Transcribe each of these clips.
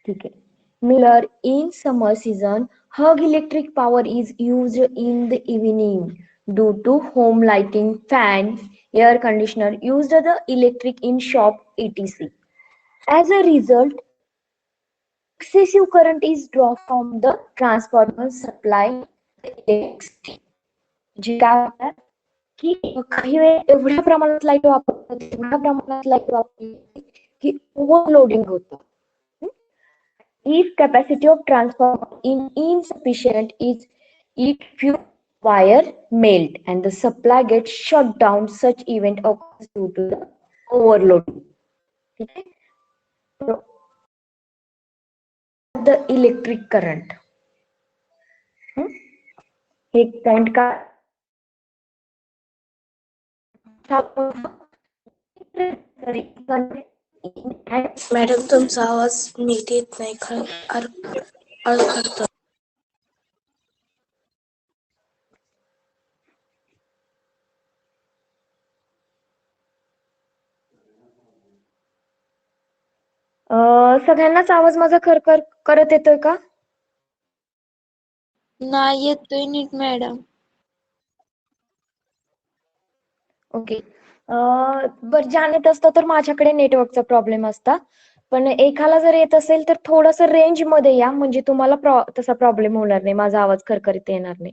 ठीक आहे. Miller in summer season, hug electric power is used in the evening due to home lighting, fan, air conditioner used the electric in shop etc. As a result, excessive current is drawn from the transformer supplying the electricity. जे काय होतात की काही वेळ एवढ्या प्रमाणात light वापरतात, एवढ्या प्रमाणात लाईट वापरली की ओव्हरलोडिंग होतं. If capacity of transformer is insufficient, it few wire melt and the supply gets shut down. Such event occurs due to the overloading. Okay? So, the electric current. एक point का madam तुमचा आवाज नीट येत नाही, अडखळतो. सगळ्यांनाच आवाज माझा खरखर करत येतोय का? नाही येतोय नीट मॅडम. ओके. बरं, ज्याने येत असतं तर माझ्याकडे नेटवर्कचा प्रॉब्लेम असता, पण एकाला जर येत असेल तर थोडस रेंज मध्ये या, म्हणजे तुम्हाला तसा प्रॉब्लेम होणार नाही, माझा आवाज खरखरीत येणार नाही.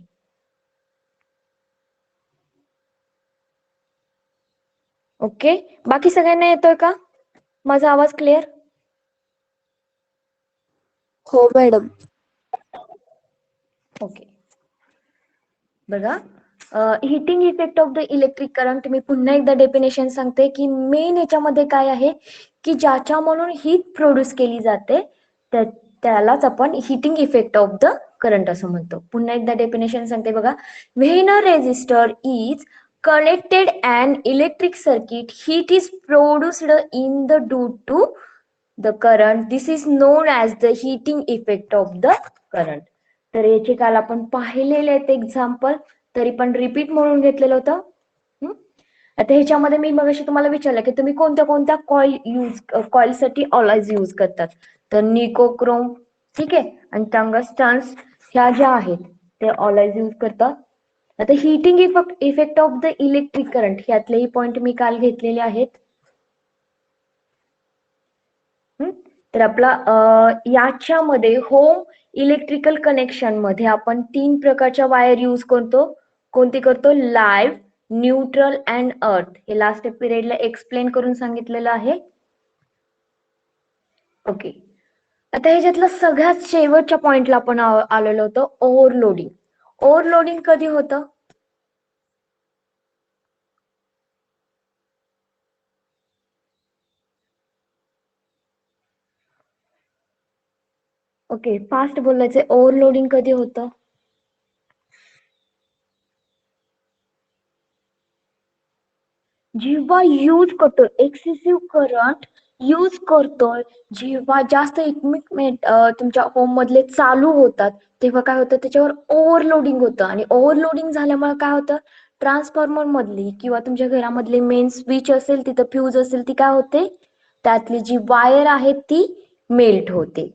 ओके, बाकी सगळ्यांना येतोय का माझा आवाज क्लिअर? हो मॅडम. ओके. बघा, heating effect of the electric current, मी पुन्हा एकदा डेफिनेशन सांगते की मेन याच्यामध्ये काय आहे की ज्याच्या म्हणून हीट प्रोड्यूस केली जाते त्यालाच आपण heating effect of the current असं म्हणतो. पुन्हा एकदा डेफिनेशन सांगते बघा. When a resistor is connected an electric circuit, heat is produced in the due to the current. This is known as the heating effect of the current. तर याचे काल आपण पाहिलेले आहेत एक्झाम्पल, तरी पण रिपीट म्हणून घेतलेलं होतं. आता ह्याच्यामध्ये मी मगाशी तुम्हाला विचारलं की तुम्ही कोणत्या कोणत्या कॉईल साठी ऑलॉयज यूज करतात, तर निकोक्रोम, ठीक आहे, आणि टंगस्टन्स ह्या ज्या आहेत ते ऑलॉयज यूज करतात. आता heating effect of the electric current ह्यातलेही पॉइंट मी काल घेतलेले आहेत. तर आपला याच्यामध्ये होम इलेक्ट्रिकल कनेक्शन मध्ये आपण 3 प्रकारच्या वायर यूज करतो. कोणती करतो? लाईव्ह, न्यूट्रल अँड अर्थ. हे लास्ट पिरियडला एक्सप्लेन करून सांगितलेलं आहे. ओके. आता ह्याच्यातलं सगळ्यात शेवटच्या पॉइंटला आपण आलेलो होतो, ओव्हरलोडिंग. ओव्हरलोडिंग कधी होतं? ओके, फास्ट बोलायचं. ओव्हरलोडिंग कधी होतं? जेव्हा यूज करतो, एक्सेसिव्ह करंट यूज करतोय, जेव्हा जास्त इक्विपमेंट तुमच्या होम मधले चालू होतात, तेव्हा काय होतं, त्याच्यावर ओव्हरलोडिंग होतं. आणि ओव्हरलोडिंग झाल्यामुळे काय होतं, ट्रान्सफॉर्मर मधली किंवा तुमच्या घरामधली मेन स्विच असेल, तिथं फ्यूज असेल, ती काय होते, त्यातली जी वायर आहे ती मेल्ट होते.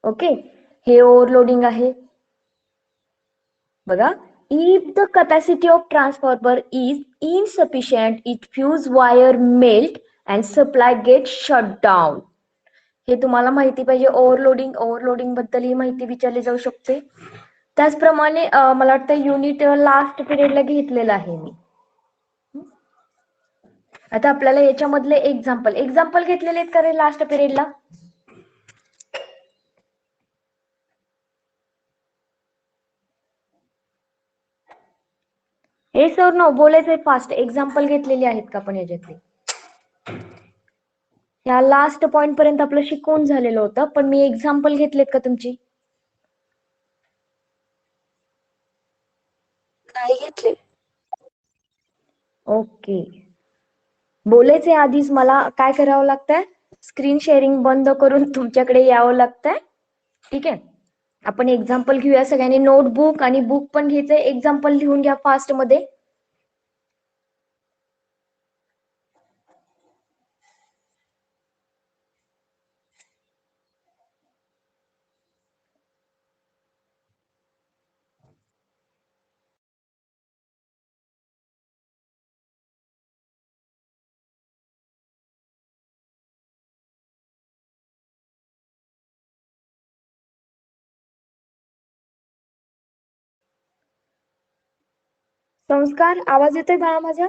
ओके, हे ओव्हरलोडिंग आहे. बघा, if the capacity of transformer is insufficient, it fuse wire melt and supply gets shut down. हे तुम्हाला माहिती पाहिजे. ओव्हरलोडिंग बद्दल ही माहिती विचारली जाऊ शकते. त्याचप्रमाणे मला वाटतं युनिट लास्ट पिरियडला घेतलेलं आहे मी. आता आपल्याला याच्यामधले एक्झाम्पल घेतलेले आहेत का रे लास्ट पिरियडला? हे सर नो बोलायचंय फास्ट. एक्झाम्पल घेतलेली आहेत का आपण याच्यातले? या लास्ट पॉइंट पर्यंत आपलं शिकवून झालेलं होतं, पण मी एक्झाम्पल घेतलेत का तुमची? नाही घेतले. ओके. बोलायचे आधीच मला काय करावं लागतंय, स्क्रीन शेअरिंग बंद करून तुमच्याकडे यावं लागतंय. ठीक आहे, आपण एक्झाम्पल घेऊया. सगळ्यांनी नोटबुक आणि बुक पण घ्यायचंय. एक्झाम्पल लिहून घ्या फास्ट मध्ये. संस्कार, आवाज येतोय बाळा माझा?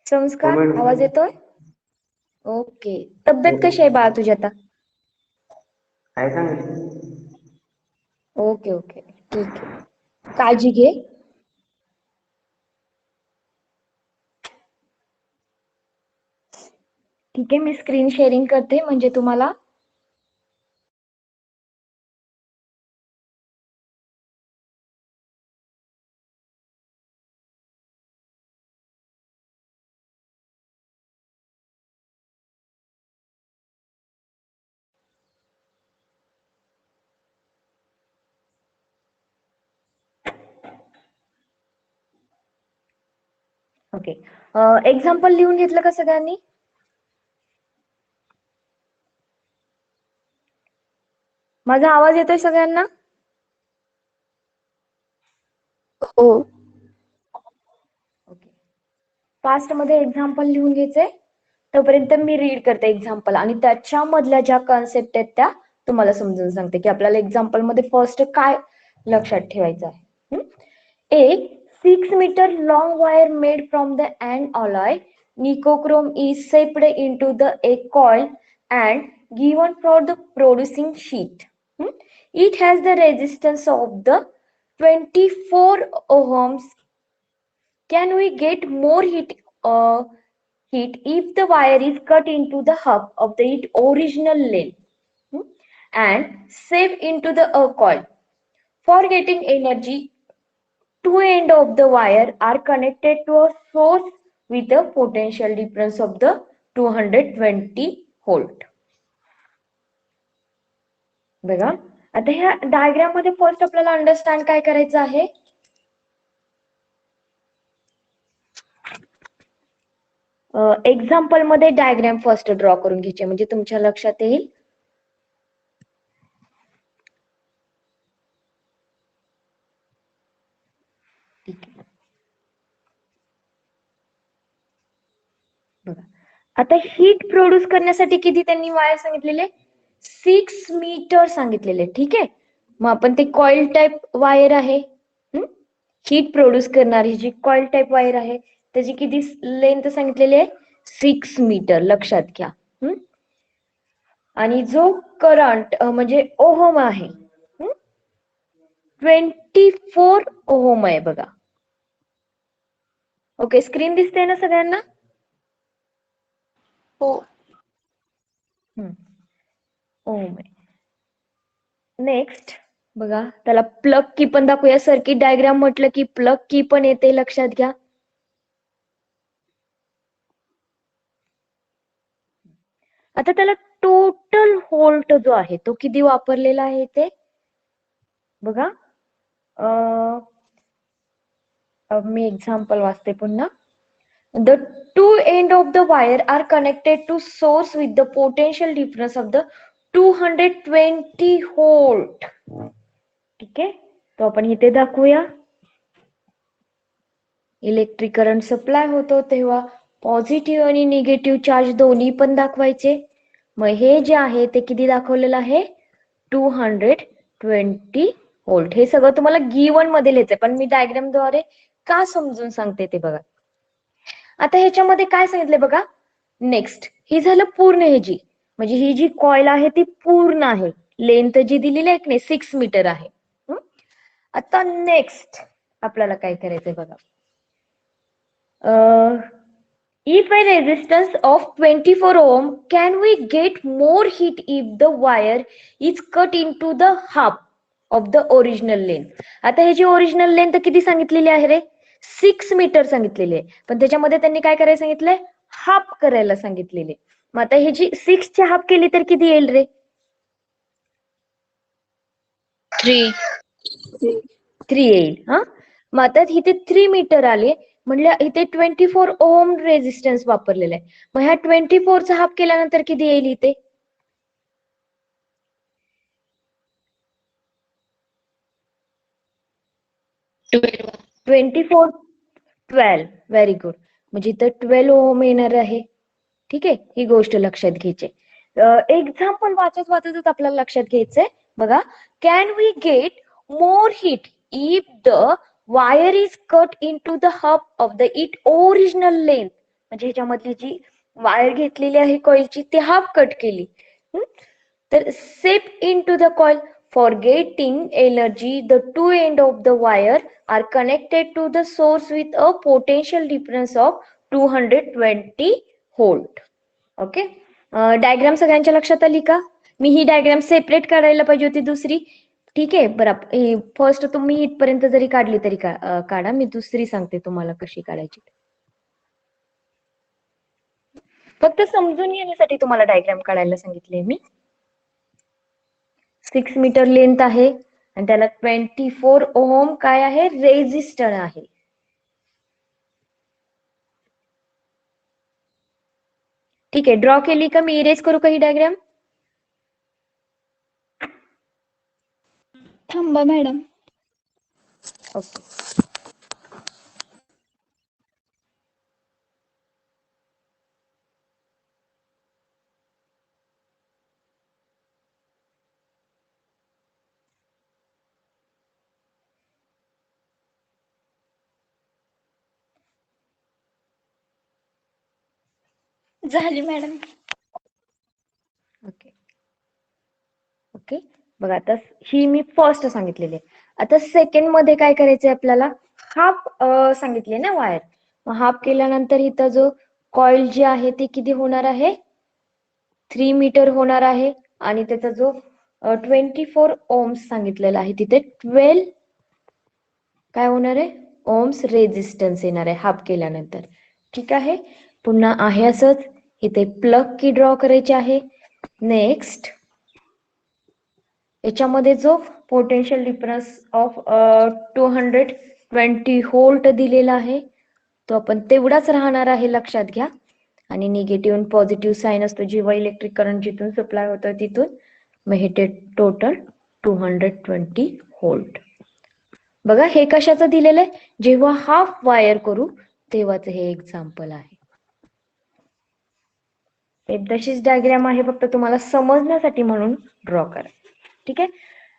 संस्कार, मॅडम. आवाज येतोय? ओके. तब्येत कशी आहे बाळा तुझी आता? काय सांगितलं? ओके ओके, ठीक आहे. काळजी घे. ठीक आहे, मी स्क्रीन शेअरिंग करते म्हणजे तुम्हाला ओके. एक्झाम्पल लिहून घेतलं का सगळ्यांनी? माझा आवाज येतोय सगळ्यांना? हो. ओके. फास्ट मध्ये एक्झाम्पल लिहून घ्यायचे. तोपर्यंत मी रीड करते एक्झाम्पल आणि त्याच्यामधल्या ज्या कॉन्सेप्ट आहेत त्या तुम्हाला समजून सांगते की आपल्याला एक्झाम्पल मध्ये फर्स्ट काय लक्षात ठेवायचं आहे. A 6 meter long wire made from the an alloy nichrome is shaped into the a coil and given for the producing sheet. It has the resistance of the 24 ohms. Can we get more heat if the wire is cut into the half of the original length and saved into the coil? For getting energy, two ends of the wire are connected to a source with a potential difference of the 220 volt. बघा, आता ह्या diagram मध्ये first आपल्याला understand काय करायचं आहे? Example मध्ये diagram first draw करून घ्यायचे म्हणजे तुमच्या लक्षात येईल. ठीक आहे. बघा, आता हीट प्रोड्यूस करण्यासाठी किती त्यांनी वायर सांगितलेले? 6 मीटर सांगितलेले. ठीक आहे, मग आपण ते कॉइल टाइप वायर आहे, हीट प्रोड्यूस करणारी जी कॉइल टाइप वायर आहे त्याची किती लेंथ सांगितलेली आहे? 6 मीटर. लक्षात घ्या. आणि जो करंट म्हणजे ओहम आहे 24 ओहम आहे बघा. ओके, स्क्रीन दिसते ना सगळ्यांना? हो. ओहम आहे. नेक्स्ट बघा, त्याला प्लग की पण दाखवूया. सर्किट डायग्राम म्हटलं की प्लग की पण येते, लक्षात घ्या. आता त्याला टोटल व्होल्ट जो आहे तो किती वापरलेला आहे ते बघा. मी एक्झाम्पल वाचते पुन्हा. The two end of the wire are connected to source with the potential difference of the 220 volt. ठीक आहे, तो आपण इथे दाखवूया. इलेक्ट्रिक करंट सप्लाय होतो तेव्हा पॉझिटिव्ह आणि निगेटिव्ह चार्ज दोन्ही पण दाखवायचे. मग हे जे आहे ते किती दाखवलेलं आहे? 220 व्होल्ट. हे सगळं तुम्हाला गिवन मध्ये लिहायचंय पण मी डायग्राम द्वारे का समजून सांगते ते बघा. आता ह्याच्यामध्ये काय सांगितलंय बघा. नेक्स्ट ही झालं पूर्ण ह्याची, म्हणजे ही जी कॉइल आहे ती पूर्ण आहे. लेंथ जी दिलेली आहे की नाही 6 मीटर आहे. आता नेक्स्ट आपल्याला काय करायचंय बघा. If a resistance of 24 ohm, can we get more heat if the wire is cut into the half of the original length? आता ह्याची ओरिजिनल लेंथ किती सांगितलेली आहे रे? 6 मीटर सांगितलेली आहे, पण त्याच्यामध्ये त्यांनी काय करायला सांगितलंय? हाफ करायला सांगितलेले. मग आता ह्याची 6 ची हाफ केली तर किती येईल रे? 3 येईल. हा, मग आता इथे 3 मीटर आले म्हणजे इथे 24 ओम रेझिस्टन्स वापरलेला आहे. मग ह्या 24 चा हाफ केल्यानंतर किती येईल इथे? 24 12. Very good. म्हणजे इथं 12 ओम येणार आहे. ठीक आहे, ही गोष्ट लक्षात घ्यायची. एक्झाम्पल वाचत वाचतच आपल्याला लक्षात घ्यायचंय. बघा, can we get more heat if the wire is cut into the half of the it original length. म्हणजे ह्याच्यामधली जी वायर घेतलेली आहे कॉइलची ती हाफ कट केली. तर सेप into the coil for getting energy the two end of the wire are connected to the source with a potential difference of 220 volt. Okay, diagram सगळ्यांच्या लक्षात आली का? मी ही डायग्राम सेपरेट काढायला पाहिजे होती दुसरी. ठीक आहे, बरं फर्स्ट तुम्ही इथपर्यंत जरी काढली तरी काढा. मी दुसरी सांगते तुम्हाला कशी काढायची. फक्त समजून घेण्यासाठी तुम्हाला डायग्राम काढायला सांगितले मी. 6 मीटर लेंथ आहे आणि त्याला 24 ओम काय आहे, रेजिस्टर आहे. ठीक आहे, ड्रॉ केली का? मी इरेज करू का ही डायग्राम? थांबा मॅडम. ओके. झाली मॅडम. ओके ओके, बघा आता ही मी फर्स्ट सांगितलेली आहे. आता सेकंड मध्ये काय करायचंय आपल्याला? हाफ सांगितले ना वायर, मग हाफ केल्यानंतर इथं जो कॉइल जी आहे ती किती होणार आहे? 3 मीटर होणार आहे आणि त्याचा जो 24 ओम्स सांगितलेला आहे तिथे 12 काय होणार आहे, ओम्स रेजिस्टन्स येणार आहे हाफ केल्यानंतर. ठीक आहे, पुन्हा आहे असंच इथे प्लग की ड्रॉ करायची आहे. नेक्स्ट याच्यामध्ये जो पोटेन्शियल डिफरन्स ऑफ 220 व्होल्ट दिलेला आहे तो आपण तेवढाच राहणार आहे, लक्षात घ्या. आणि निगेटिव्ह आणि पॉझिटिव्ह साइन असतो जेव्हा इलेक्ट्रिक करंट जिथून सप्लाय होतं तिथून. मग हे टोटल 220 व्होल्ट. बघा हे कशाचं दिलेलं आहे, जेव्हा हाफ वायर करू तेव्हाच हे एक्झाम्पल आहे. तशीच डायग्राम आहे, फक्त तुम्हाला समजण्यासाठी म्हणून ड्रॉ करा. ठीक आहे,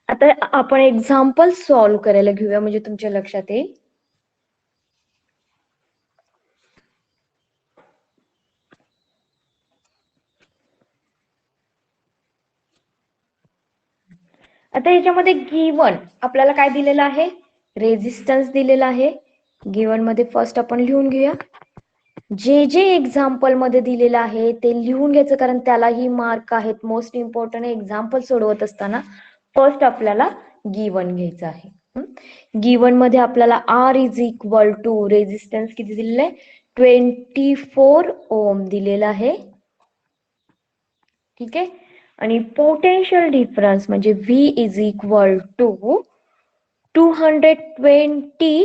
आता आपण एक्झाम्पल सॉल्व्ह करायला घेऊया म्हणजे तुमच्या लक्षात येईल. आता याच्यामध्ये गिवन आपल्याला काय दिलेलं आहे, रेजिस्टन्स दिलेला आहे. गिवन मध्ये फर्स्ट आपण लिहून घेऊया. जे जे एक्झाम्पल मध्ये दिलेलं आहे ते लिहून घ्यायचं, कारण त्यालाही मार्क आहेत. मोस्ट इम्पॉर्टंट एक्झाम्पल सोडवत असताना फर्स्ट आपल्याला गिवन घ्यायचं आहे. गिवन मध्ये आपल्याला R is equal to resistance किती दिलेलं आहे, 24 ओम दिलेला आहे. ठीक आहे, आणि पोटेन्शियल डिफरन्स म्हणजे V is equal to 220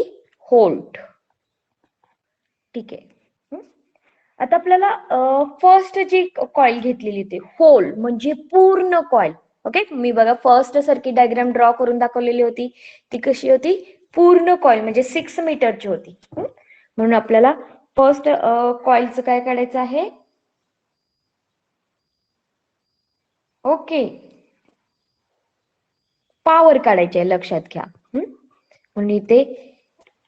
volt. ठीक आहे, आता आपल्याला फर्स्ट जी कॉइल घेतलेली ते होल म्हणजे पूर्ण कॉइल. ओके, मी बघा फर्स्ट सर्किट डायग्राम ड्रॉ करून दाखवलेली होती, ती कशी होती, पूर्ण कॉइल म्हणजे 6 मीटरची होती. म्हणून आपल्याला फर्स्ट कॉइलचं काय काढायचं आहे, ओके पॉवर काढायची आहे, लक्षात घ्या. म्हणून इथे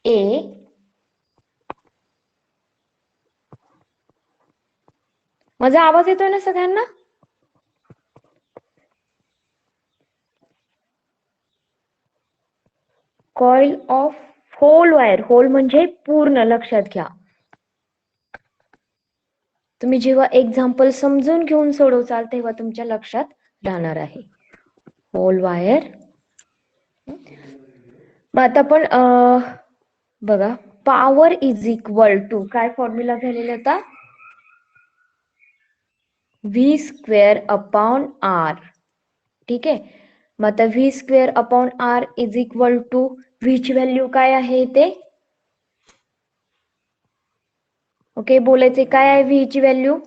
ए माझा आवाज येतोय ना सगळ्यांना? Coil of whole wire, whole म्हणजे पूर्ण, लक्षात घ्या. तुम्ही जेव्हा एक्झाम्पल समजून घेऊन सोडवचाल तेव्हा तुमच्या लक्षात राहणार आहे. Whole wire. मग आता आपण बघा पॉवर इज इक्वल टू काय फॉर्म्युला झालेला होता, व्ही स्क्वेअर अपॉन आर. ठीक आहे, मग आता V square upon R is equal to V ची व्हॅल्यू काय आहे ते, ओके बोलायचे काय आहे व्ही ची व्हॅल्यू,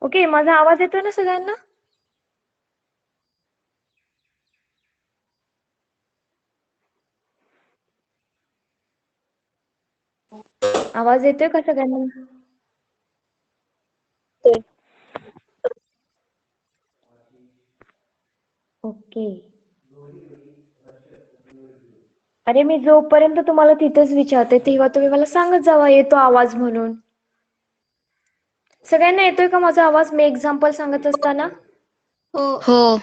ओके माझा आवाज येतोय ना सगळ्यांना? आवाज येतोय का सगळ्यांना? ओके. अरे मी जोपर्यंत तुम्हाला तिथेच विचारते तेव्हा तुम्ही मला सांगत जावा येतो आवाज म्हणून. सगळ्यांना येतोय का माझा आवाज मी एक्झाम्पल सांगत असताना? हो.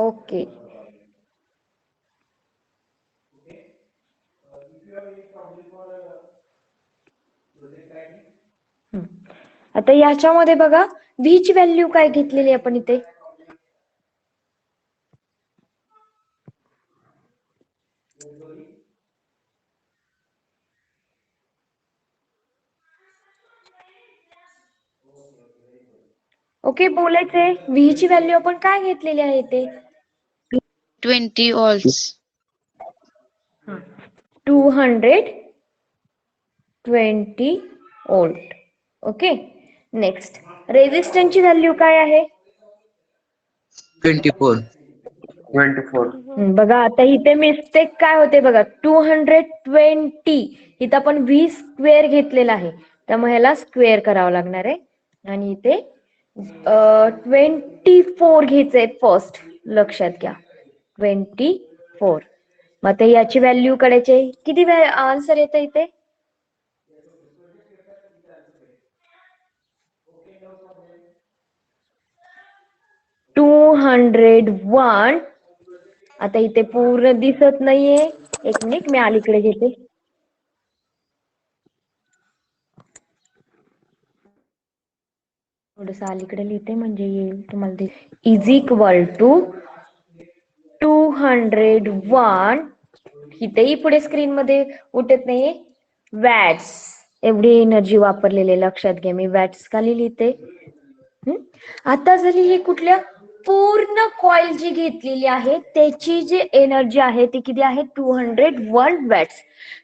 ओके. आता याच्यामध्ये बघा व्ही ची व्हॅल्यू काय घेतलेली आपण इथे? ओके बोलायचंय व्ही ची व्हॅल्यू आपण काय घेतलेली आहे ते? 20 volts. 220 वोल्ट. ओके. नेक्स्ट रेझिस्टन्सची व्हॅल्यू काय आहे? 24. 24. बघा आता इथे मिस्टेक काय होते बघा 220 इथं आपण व्ही स्क्वेअर घेतलेला आहे त्यामुळे ह्याला स्क्वेअर करावं लागणार आहे आणि इथे 24 घ्यायचंय फर्स्ट लक्षात घ्या 24. मग आता याची व्हॅल्यू काढायची किती आन्सर येतं इथे? टू 201. आता इथे पूर्ण दिसत नाहीये एक मिनिट मी अलीकडे घेते. थोडस अलीकडे लिहिते म्हणजे येईल तुम्हाला इज इक्वल टू 201 इथेही पुढे स्क्रीन मध्ये उठत नाहीये वॅट्स एवढी एनर्जी वापरलेली लक्षात घ्या मी वॅट्स खाली लिहिते. आता झाली ही कुठल्या पूर्ण कॉइल जी घेतलेली आहे त्याची जी एनर्जी आहे ती किती आहे 201 वॅट्स.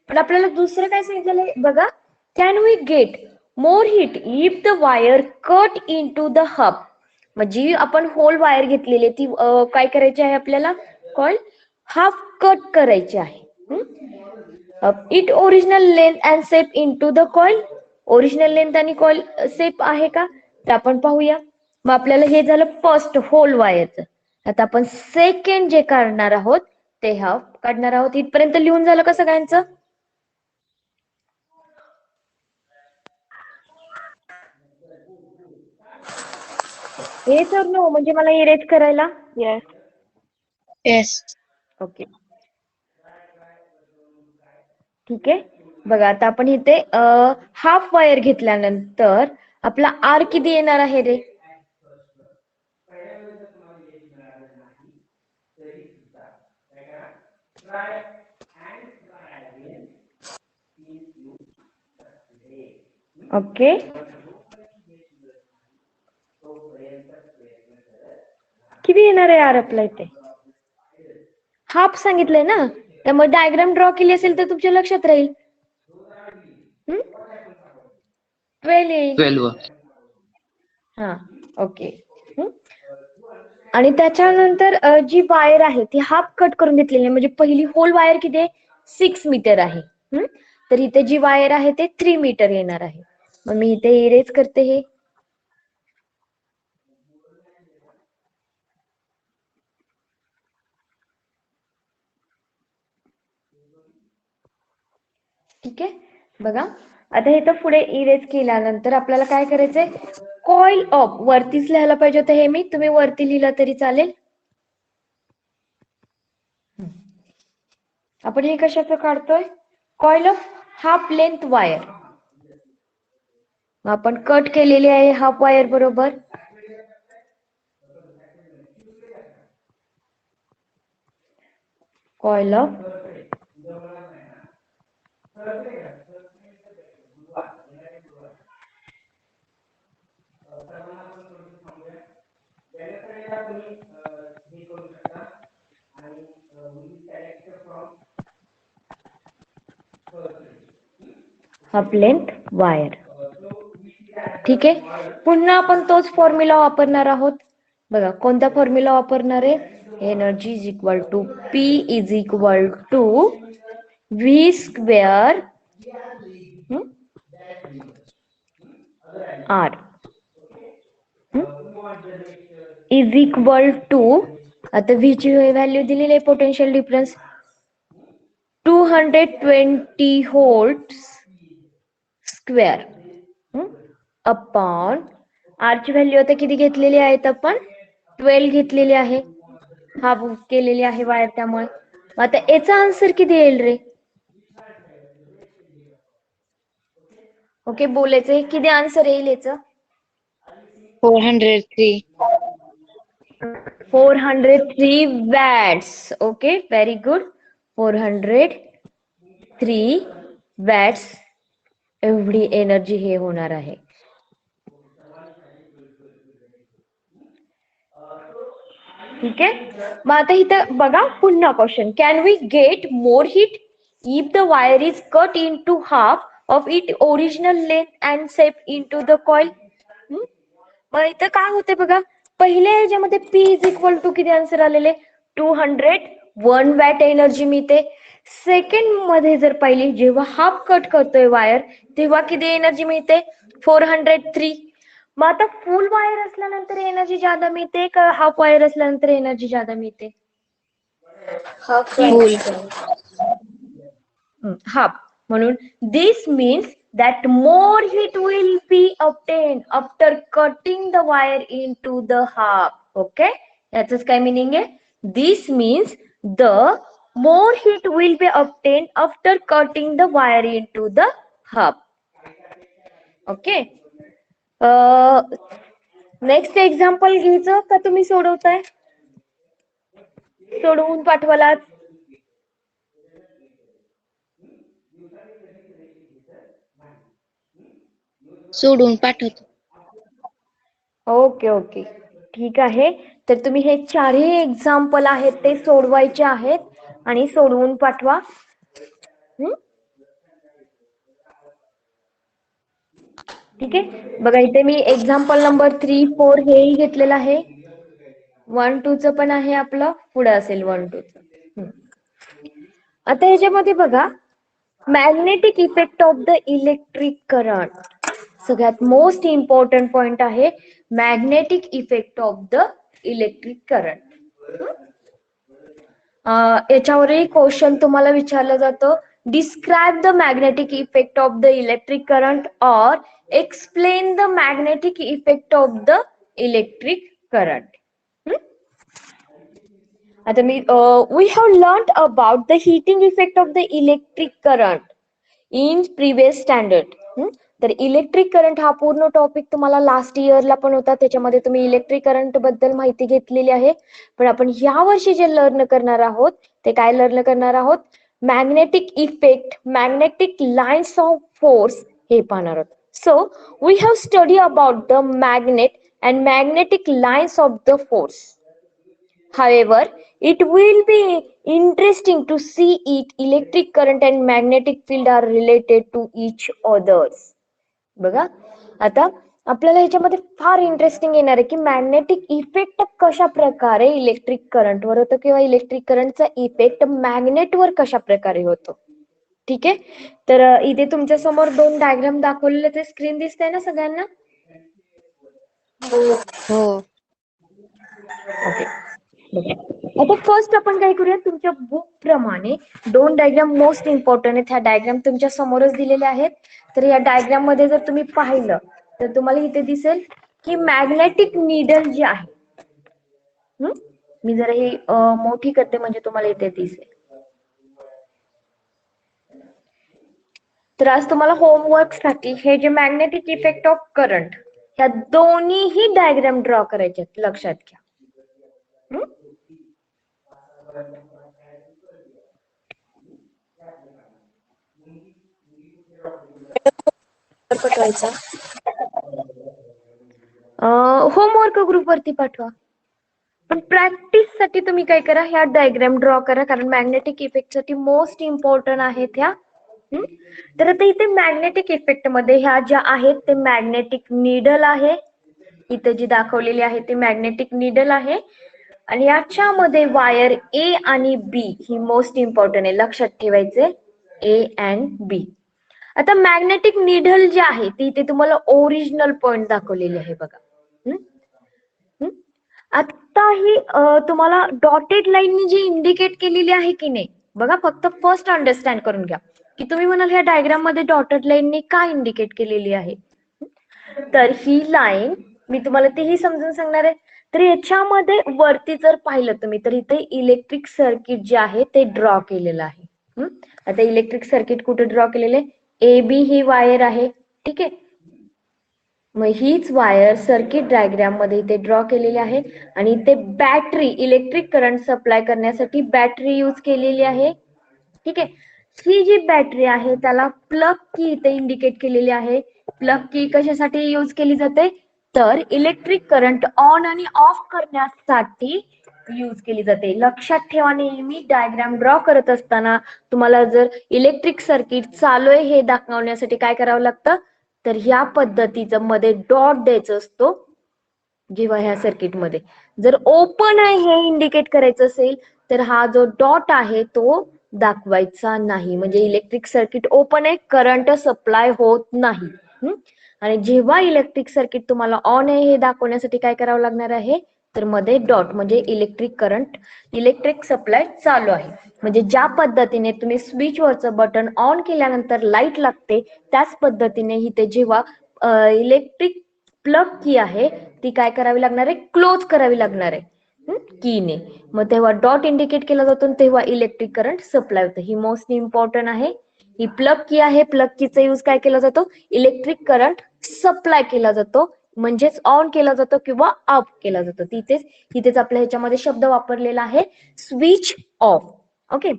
पण आपल्याला दुसरं काय सांगितलेलं बघा can we get more heat if the wire cut into the half. मग जी आपण होल वायर घेतलेली ती काय करायची आहे आपल्याला कॉइल हाफ कट करायची आहे. It original length and shape into the coil. Original length आणि कॉइल शेप आहे का ते आपण पाहूया. मग आपल्याला हे झालं फर्स्ट होल वायरचं. आता आपण सेकंड जे करणार आहोत ते हाफ काढणार आहोत. इथपर्यंत लिहून झालं का सगळ्यांचं? हे सर नो म्हणजे मला इरेज करायला. Yes. ओके ठीक आहे. बघा आता आपण इथे हाफ वायर घेतल्यानंतर आपला आर किती येणार आहे रे? ओके किती येणार आहे आर आपला इथे? हाफ सांगितलंय ना त्यामुळे डायग्राम ड्रॉ केली असेल तर तुमच्या लक्षात राहील. 12 येईल. 12. हा ओके. आणि त्याच्यानंतर जी वायर आहे ती हाफ कट करून घेतलेली आहे म्हणजे पहिली होल वायर किती आहे 6 मीटर आहे. तर इथे जी वायर आहे ते 3 मीटर येणार आहे. मग मी इथे इरेज करते हे. ठीक आहे बघा आता हे तर पुढे इरेज केल्यानंतर आपल्याला काय करायचंय कॉइल ऑफ वरतीच लिहायला पाहिजे होतं हे मी तुम्ही वरती लिहिलं तरी चालेल. आपण हे कशाचं काढतोय coil of half length wire. आपण कट केलेली आहे हाफ वायर बरोबर. Coil of half length wire. ठीक आहे पुन्हा आपण तोच फॉर्म्युला वापरणार आहोत. बघा कोणता फॉर्म्युला वापरणार आहे energy is equal to P is equal to V square R is equal to, आता V ची व्हॅल्यू दिलेली आहे potential difference 220 volt square upon R ची व्हॅल्यू आता किती घेतलेली आहेत आपण 12 घेतलेली आहे, हाफ केलेली आहे वायर, त्यामुळे आता याचा आन्सर किती येईल रे? ओके, बोलायचंय किती आन्सर येईल याचं? 403. 403 watts. Okay, very good. 403 watts एवढी एनर्जी हे होणार आहे. ठीक आहे, मग आता इथं बघा पुन्हा question, can we get more heat if the wire is cut into half of it original length and shape into the coil? मग इथं काय होते बघा, पहिल्या ह्याच्यामध्ये P इज इक्वल टू किती आन्सर आलेले 201 वॅट एनर्जी मिळते. सेकंड मध्ये जर पाहिली, जेव्हा हाफ कट करतोय वायर तेव्हा किती एनर्जी मिळते 403. मग आता फुल वायर असल्यानंतर एनर्जी जादा मिळते का हाफ वायर असल्यानंतर एनर्जी जादा मिळते? Full. हाफ. म्हणून दिस means that more heat will be obtained after cutting the wire into the half. Okay, याचंच काय meaning आहे? This means the more heat will be obtained after cutting the wire into the half. Okay. Next example घ्यायचं का तुम्ही सोडवताय? सोडवून पाठवाला. सोडून पाठवतो. Okay okay, ठीक आहे. तर तुम्ही हे चारही एक्झाम्पल आहेत ते सोडवायचे आहेत आणि सोडवून पाठवा. ठीक आहे, बघा इथे मी एक्झाम्पल नंबर 3, 4 हेही घेतलेलं आहे. 1, 2 च पण आहे, आपलं पुढे असेल 1, 2 च. आता ह्याच्यामध्ये बघा, magnetic effect of the electric current, सगळ्यात मोस्ट इम्पॉर्टंट पॉइंट आहे magnetic effect of the electric current. याच्यावरही क्वेश्चन तुम्हाला विचारलं जातं, describe the magnetic effect of the electric current और explain the magnetic effect of the electric current. आता मी we have learn about the heating effect of the electric current in previous standard. तर electric current हा पूर्ण topic तुम्हाला last इयरला पण होता, त्याच्यामध्ये तुम्ही इलेक्ट्रिक करंट बद्दल माहिती घेतलेली आहे. पण आपण या वर्षी जे लर्न करणार आहोत ते काय लर्न करणार आहोत? Magnetic effect, magnetic lines of force हे पाहणार आहोत. So we have study about the magnet and magnetic lines of the force. However, it will be interesting to see it electric current and magnetic field are related to each others. बघा, आता आपल्याला ह्याच्यामध्ये फार interesting येणार आहे की magnetic effect कशा प्रकारे इलेक्ट्रिक करंट वर होतो किंवा इलेक्ट्रिक करंटचा इफेक्ट मॅग्नेट वर कशा प्रकारे होतो. ठीक आहे, तर इथे तुमच्या समोर 2 डायग्राम दाखवलेले, ते स्क्रीन दिसतंय ना सगळ्यांना? हो. ओके, आता फर्स्ट आपण काय करूया, तुमच्या बुक प्रमाणे 2 डायग्राम मोस्ट इम्पॉर्टंट आहेत. ह्या डायग्राम तुमच्या समोरच दिलेले आहेत. तर या डायग्राम मध्ये जर तुम्ही पाहिलं तर तुम्हाला इथे दिसेल की मॅग्नेटिक नीडल जी आहे, मी जरा ही मोठी करते म्हणजे तुम्हाला इथे दिसेल. तर आज तुम्हाला होमवर्क साठी हे जे मॅग्नेटिक इफेक्ट ऑफ करंट, ह्या दोन्हीही डायग्राम ड्रॉ करायचे आहेत, लक्षात घ्या. होमवर्क ग्रुप वरती पाठवा. पण प्रॅक्टिस साठी तुम्ही काय करा, ह्या डायग्राम ड्रॉ करा, कारण मॅग्नेटिक इफेक्ट साठी मोस्ट इम्पॉर्टंट आहेत ह्या. तर आता इथे मॅग्नेटिक इफेक्ट मध्ये ह्या ज्या आहेत ते मॅग्नेटिक नीडल आहे, इथे जी दाखवलेली आहे ती मॅग्नेटिक नीडल आहे. आणि याच्यामध्ये वायर A आणि B ही मोस्ट इम्पॉर्टंट आहे, लक्षात ठेवायचे A अँड B. आता मॅग्नेटिक निडल जे आहे ती इथे तुम्हाला ओरिजिनल पॉइंट दाखवलेली आहे बघा. हम्म? हम्म? आता ही तुम्हाला डॉटेड लाईननी जी इंडिकेट केलेली आहे की नाही बघा, फक्त फर्स्ट अंडरस्टँड करून घ्या की तुम्ही म्हणाल ह्या डायग्राम मध्ये डॉटेड लाईननी काय इंडिकेट केलेली आहे. तर ही लाईन मी तुम्हाला तेही समजून सांगणार आहे. तर याच्यामध्ये वरती जर पाहिलं तुम्ही तर इथे इलेक्ट्रिक सर्किट जे आहे ते ड्रॉ केलेलं आहे. आता इलेक्ट्रिक सर्किट कुठे ड्रॉ केलेले, ए बी ही वायर आहे, ठीक आहे. मग हीच वायर सर्किट डायग्राम मध्ये इथे ड्रॉ केलेली आहे आणि इथे बॅटरी, इलेक्ट्रिक करंट सप्लाय करण्यासाठी बॅटरी यूज केलेली आहे, ठीक आहे. ही जी बॅटरी आहे त्याला प्लग की इथे इंडिकेट केलेली आहे. प्लग की कशासाठी यूज केली जाते, तर इलेक्ट्रिक करंट ऑन आणि ऑफ करण्यासाठी यूज केली जाते. लक्षात ठेवा, नेहमी डायग्राम ड्रॉ करत असताना तुम्हाला जर इलेक्ट्रिक सर्किट चालू आहे हे दाखवण्यासाठी काय करावं लागतं, तर ह्या पद्धतीचं मध्ये डॉट द्यायचं असतो. जेव्हा ह्या सर्किट मध्ये जर ओपन आहे हे इंडिकेट करायचं असेल तर हा जो डॉट आहे तो दाखवायचा नाही, म्हणजे इलेक्ट्रिक सर्किट ओपन आहे, करंट सप्लाय होत नाही. आणि जेव्हा इलेक्ट्रिक सर्किट तुम्हाला ऑन आहे हे दाखवण्यासाठी काय करावं लागणार आहे, तर मध्ये डॉट म्हणजे इलेक्ट्रिक करंट, इलेक्ट्रिक सप्लाय चालू आहे. म्हणजे ज्या पद्धतीने तुम्ही स्विच वरचं बटन ऑन केल्यानंतर लाईट लागते त्याच पद्धतीने इथे जेव्हा इलेक्ट्रिक प्लग की आहे ती काय करावी लागणार आहे, क्लोज करावी लागणार आहे कीने. मग तेव्हा डॉट इंडिकेट केला जातो तेव्हा इलेक्ट्रिक करंट सप्लाय होतं. ही मोस्ट इम्पॉर्टंट आहे. ही प्लग की आहे, प्लग कीचा यूज काय केला जातो, इलेक्ट्रिक करंट सप्लाय केला जातो, म्हणजेच ऑन केला जातो किंवा ऑफ केला जातो. तिथेच आपल्या ह्याच्यामध्ये शब्द वापरलेला आहे स्विच ऑफ. ओके,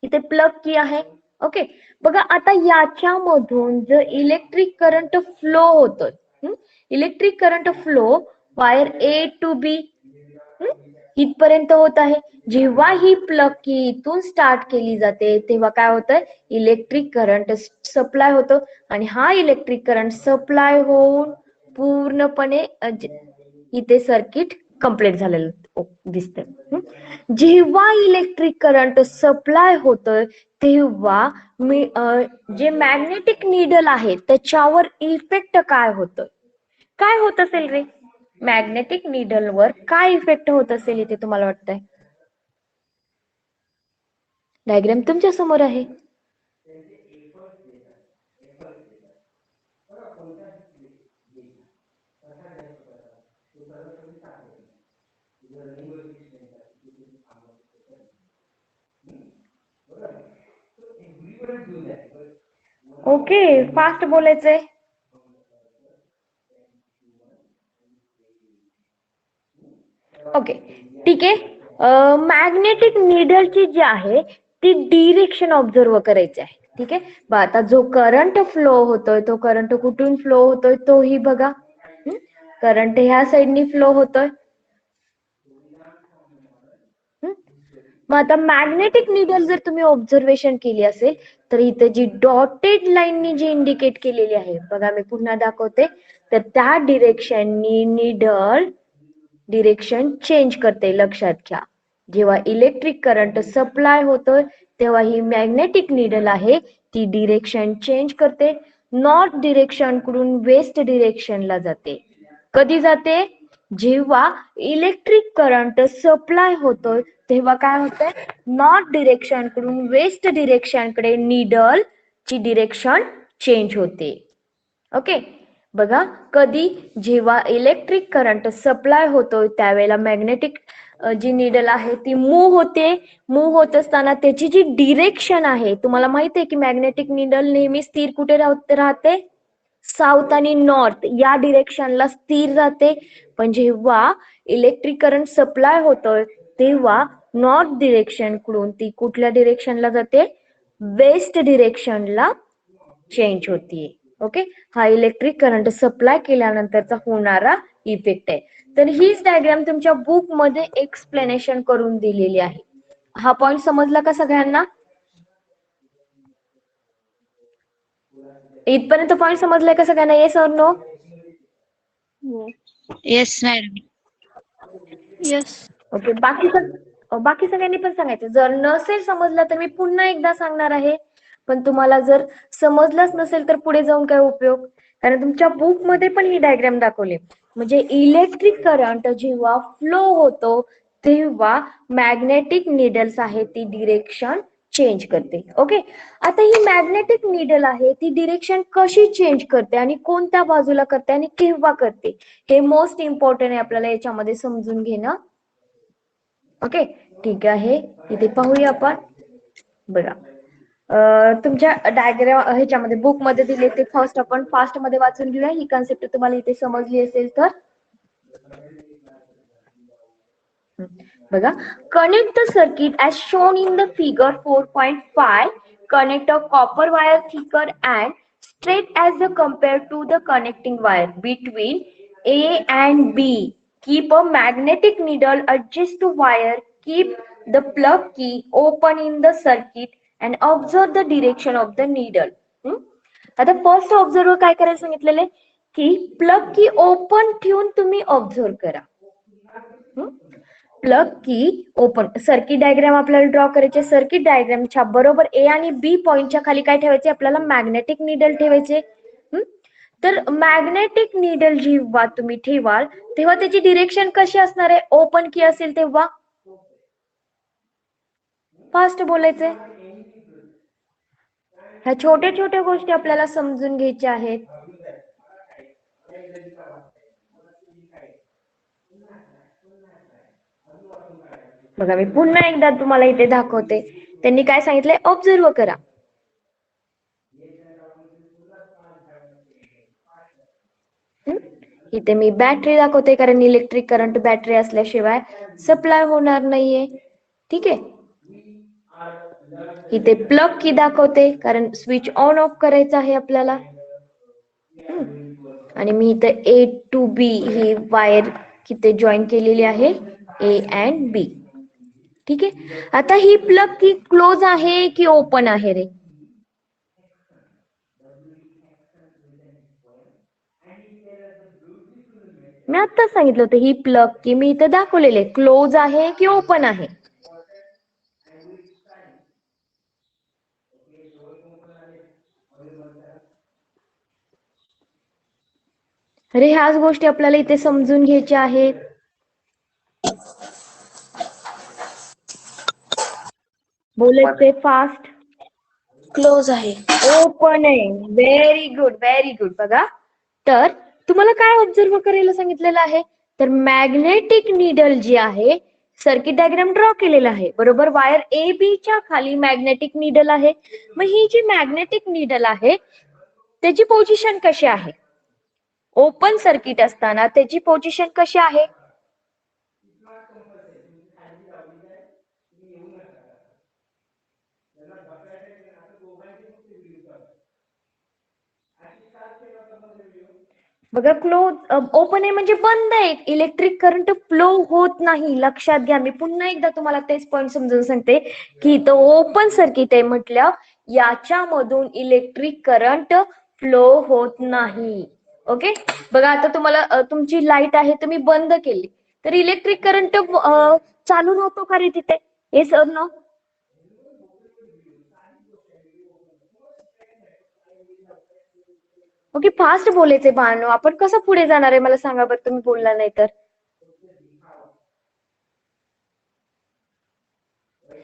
इथे प्लग की आहे. ओके, बघा आता याच्यामधून जर इलेक्ट्रिक करंट फ्लो होतोय, electric current flow wire A to B इथपर्यंत होत आहे. जेव्हा ही प्लग की इथून स्टार्ट केली जाते तेव्हा काय होतंय, इलेक्ट्रिक करंट सप्लाय होतो आणि हा इलेक्ट्रिक करंट सप्लाय होऊन पूर्णपणे इथे सर्किट कंप्लीट झालेलं दिसतंय. जेव्हा इलेक्ट्रिक करंट सप्लाय होतोय तेव्हा जे मॅग्नेटिक निडल आहे त्याच्यावर इफेक्ट काय होतोय, काय होत असेल रे, मॅग्नेटिक निडल वर काय इफेक्ट होत असेल इथे तुम्हाला वाटतंय. डायग्राम तुमच्या समोर आहे. ओके, फास्ट बोलायचंय. ओके, ठीक आहे. मॅग्नेटिक निडलची जी आहे ती डिरेक्शन ऑब्झर्व करायची आहे, ठीक आहे. आता जो करंट फ्लो होतोय तो करंट कुठून फ्लो होतोय तोही बघा. करंट ह्या साईडनी फ्लो होतोय. मग आता मॅग्नेटिक निडल जर तुम्ही ऑब्झर्वेशन केली असेल तर इथे जी डॉटेड लाईननी जी इंडिकेट केलेली आहे बघा, मी पुन्हा दाखवते, तर त्या डिरेक्शननी निडल डिरेक्शन चेंज करते. लक्षात घ्या, जेव्हा इलेक्ट्रिक करंट सप्लाय होतोय तेव्हा ही मॅग्नेटिक निडल आहे ती डिरेक्शन चेंज करते. नॉर्थ डिरेक्शन कडून वेस्ट डिरेक्शनला जाते. कधी जाते, जेव्हा इलेक्ट्रिक करंट सप्लाय होतोय तेव्हा काय होतंय, नॉर्थ डिरेक्शन कडून वेस्ट डिरेक्शन कडे निडल ची डिरेक्शन चेंज होते. ओके, बघा, कधी, जेव्हा इलेक्ट्रिक करंट सप्लाय होतोय त्यावेळेला मॅग्नेटिक जी निडल आहे ती मूव्ह होते. मूव्ह होत असताना त्याची जी डिरेक्शन आहे, तुम्हाला माहिती आहे की मॅग्नेटिक निडल नेहमी स्थिर कुठे राहते, साऊथ आणि नॉर्थ या डिरेक्शनला स्थिर राहते. पण जेव्हा इलेक्ट्रिक करंट सप्लाय होतोय तेव्हा नॉर्थ डिरेक्शन कडून ती कुठल्या डिरेक्शनला जाते, वेस्ट डिरेक्शनला चेंज होतीये. ओके, हा इलेक्ट्रिक करंट सप्लाय केल्यानंतरचा होणारा इफेक्ट आहे. तर हीच डायग्राम तुमच्या बुक मध्ये एक्सप्लेनेशन करून दिलेली आहे. हा पॉइंट समजला का सगळ्यांना, इथपर्यंत पॉइंट समजलाय का सगळ्यांना, yes or no. Yes madam. Yes. Okay, बाकी सगळ्यांनी पण सांगायचं. जर नसेल समजलं तर मी पुन्हा एकदा सांगणार आहे. पण तुम्हाला जर समजलंच नसेल तर पुढे जाऊन काय उपयोग, कारण तुमच्या बुक मध्ये पण ही डायग्राम दाखवली. म्हणजे इलेक्ट्रिक करंट जेव्हा फ्लो होतो तेव्हा मॅग्नेटिक निडल्स आहे ती डिरेक्शन चेंज करते. ओके, आता ही मॅग्नेटिक निडल आहे ती डिरेक्शन कशी चेंज करते आणि कोणत्या बाजूला करते आणि केव्हा करते, हे मोस्ट इम्पॉर्टंट आहे आपल्याला याच्यामध्ये समजून घेणं. ओके, ठीक आहे, इथे पाहूया आपण. बघा, तुमच्या डायग्राम ह्याच्यामध्ये बुक मध्ये दिले ते फर्स्ट आपण फास्ट मध्ये वाचून घेऊया. ही कन्सेप्ट तुम्हाला इथे समजली असेल तर. बघा, connect the circuit as shown in the figure 4.5. Connect a copper wire thicker and straight as the compared to the connecting wire between A and B. Keep a magnetic needle adjacent to wire. Keep the plug key open in the circuit and observe the direction of the needle. आता first observe काय करायला सांगितलेलं की plug की open ठेवून तुम्ही observe करा. Plug की ओपन, सर्किट डायग्राम आपल्याला ड्रॉ करायचे. सर्किट डायग्रामच्या बरोबर ए आणि बी पॉइंटच्या खाली काय ठेवायचे आपल्याला, मॅग्नेटिक निडल ठेवायचे. तर मॅग्नेटिक निडल जेव्हा तुम्ही ठेवाल तेव्हा त्याची डिरेक्शन कशी असणार आहे, ओपन की असेल तेव्हा फास्ट बोलायचे. ह्या छोट्या छोट्या गोष्टी आपल्याला समजून घ्यायच्या आहेत. बघा, मी पुन्हा एकदा तुम्हाला इथे दाखवते. त्यांनी काय सांगितलंय, ऑब्झर्व करा. इथे मी बॅटरी दाखवते कारण इलेक्ट्रिक करंट बॅटरी असल्याशिवाय सप्लाय होणार नाहीये. ठीक आहे, इथे प्लग की दाखवते कारण स्विच ऑन ऑफ करायचं आहे आपल्याला. आणि मी इथे ए टू बी ही वायर किती जॉईन केलेली आहे, ए अँड बी. ठीक आहे, आता ही प्लग की क्लोज आहे की ओपन आहे रे, मी आता सांगितलं होतं. ही प्लग की मी इथे दाखवलेले क्लोज आहे की ओपन आहे. अरे ह्याच गोष्टी आपल्याला इथे समजून घ्यायच्या आहेत. बोलायचे फास्ट. क्लोज आहे. ओपन आहे. Very good, very good. बघा, तर तुम्हाला काय ऑब्झर्व करायला सांगितलेलं आहे, तर मॅग्नेटिक निडल जी आहे, सर्किट डायग्राम ड्रॉ केलेला आहे बरोबर. वायर ए बी च्या खाली मॅग्नेटिक निडल आहे. मग ही जी मॅग्नेटिक निडल आहे त्याची पोझिशन कशी आहे, ओपन सर्किट असताना त्याची पोझिशन कशी आहे, बघा. क्लोज, ओपन आहे म्हणजे बंद आहे, इलेक्ट्रिक करंट फ्लो होत नाही. लक्षात घ्या, मी पुन्हा एकदा तुम्हाला तेच पॉइंट समजून सांगते की इथं ओपन सर्किट आहे म्हटलं याच्यामधून इलेक्ट्रिक करंट फ्लो होत नाही. ओके, बघा, आता तुम्हाला तुमची लाईट आहे तुम्ही बंद केली तर इलेक्ट्रिक करंट चालू नव्हतो का रे तिथे, हे सर नो. ओके, फास्ट बोलायचे बाळांनो. आपण कसं पुढे जाणार आहे मला सांगा बरं, तुम्ही बोलला नाही तर.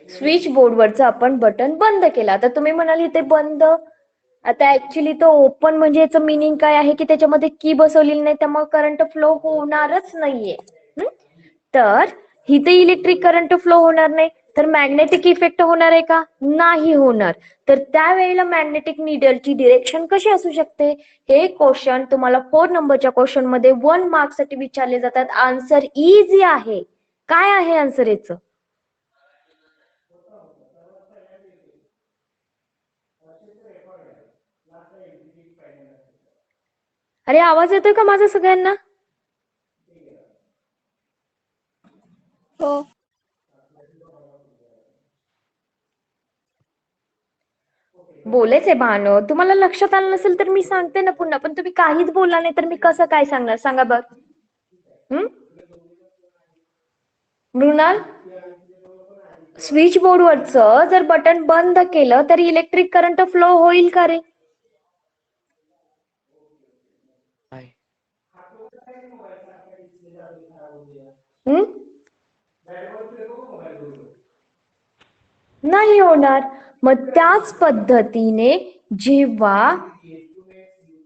स्विच बोर्डवरचं आपण बटन बंद केलं. आता तुम्ही म्हणाल इथे बंद, आता ऍक्च्युली तो ओपन म्हणजे याचं मिनिंग काय आहे की त्याच्यामध्ये की बसवलेली नाही, त्यामुळे करंट फ्लो होणारच नाहीये. तर इथे इलेक्ट्रिक करंट फ्लो होणार नाही तर मॅग्नेटिक इफेक्ट होणार आहे का, नाही होणार. तर त्यावेळेला मॅग्नेटिक निडलची डिरेक्शन कशी असू शकते, हे क्वेश्चन तुम्हाला 4 नंबरच्या क्वेश्चन मध्ये 1 मार्क साठी विचारले जातात. आन्सर इझी आहे. काय आहे आन्सर याचं, अरे आवाज येतोय का माझा सगळ्यांना? हो. बोलायचंय भानो, तुम्हाला लक्षात आलं नसेल तर मी सांगते ना पुन्हा, पण तुम्ही काहीच बोलला नाही तर मी कसं काय सांगणार सांगा बघ. मृणाल, स्विच बोर्डवरचं जर बटन बंद केलं तर इलेक्ट्रिक करंट फ्लो होईल का रे? हम्म? नाही होणार. मग त्याच पद्धतीने जेव्हा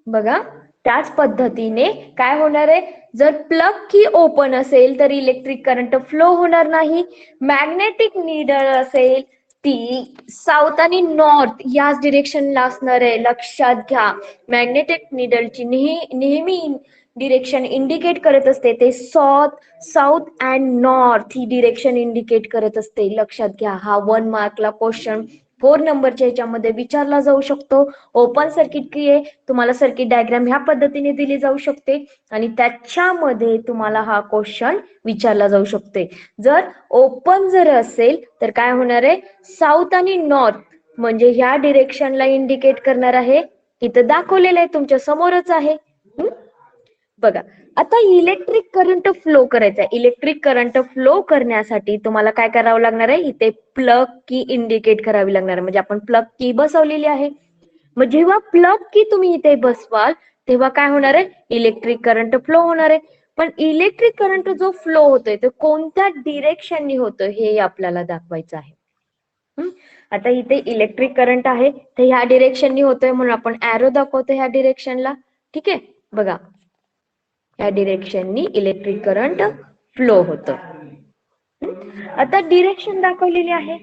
बघा त्याच पद्धतीने काय होणार आहे, जर प्लग की ओपन असेल तर इलेक्ट्रिक करंट फ्लो होणार नाही. मॅग्नेटिक नीडल असेल ती साऊथ आणि नॉर्थ याच डिरेक्शनला असणार आहे. लक्षात घ्या, मॅग्नेटिक नीडलची नेहमी डिरेक्शन इंडिकेट करत असते, ते south and north he direction indicate करत असते. लक्षात घ्या, हा 1 मार्कला क्वेश्चन 4 नंबरच्या ह्याच्यामध्ये विचारला जाऊ शकतो. ओपन सर्किट की आहे, तुम्हाला सर्किट डायग्राम ह्या पद्धतीने दिली जाऊ शकते आणि त्याच्यामध्ये तुम्हाला हा क्वेश्चन विचारला जाऊ शकते. जर ओपन जर असेल तर काय होणार आहे, साऊथ आणि नॉर्थ म्हणजे ह्या डिरेक्शनला इंडिकेट करणार आहे. इथं दाखवलेलं आहे, तुमच्या समोरच आहे. बघा, आता इलेक्ट्रिक करंट फ्लो करायचा आहे. इलेक्ट्रिक करंट फ्लो करण्यासाठी तुम्हाला काय करावं लागणार आहे, इथे प्लग की इंडिकेट करावी लागणार आहे. म्हणजे आपण प्लग की बसवलेली आहे. मग जेव्हा प्लग की तुम्ही इथे बसवाल तेव्हा काय होणार आहे, इलेक्ट्रिक करंट फ्लो होणार आहे. पण इलेक्ट्रिक करंट जो फ्लो होतोय तो कोणत्या डिरेक्शननी होतोय हे आपल्याला दाखवायचं आहे. आता इथे इलेक्ट्रिक करंट आहे तर ह्या डिरेक्शननी होतोय म्हणून आपण ऍरो दाखवतो ह्या डिरेक्शनला. ठीक आहे, बघा या डिरेक्शननी इलेक्ट्रिक करंट फ्लो होतं. आता डिरेक्शन दाखवलेली आहे.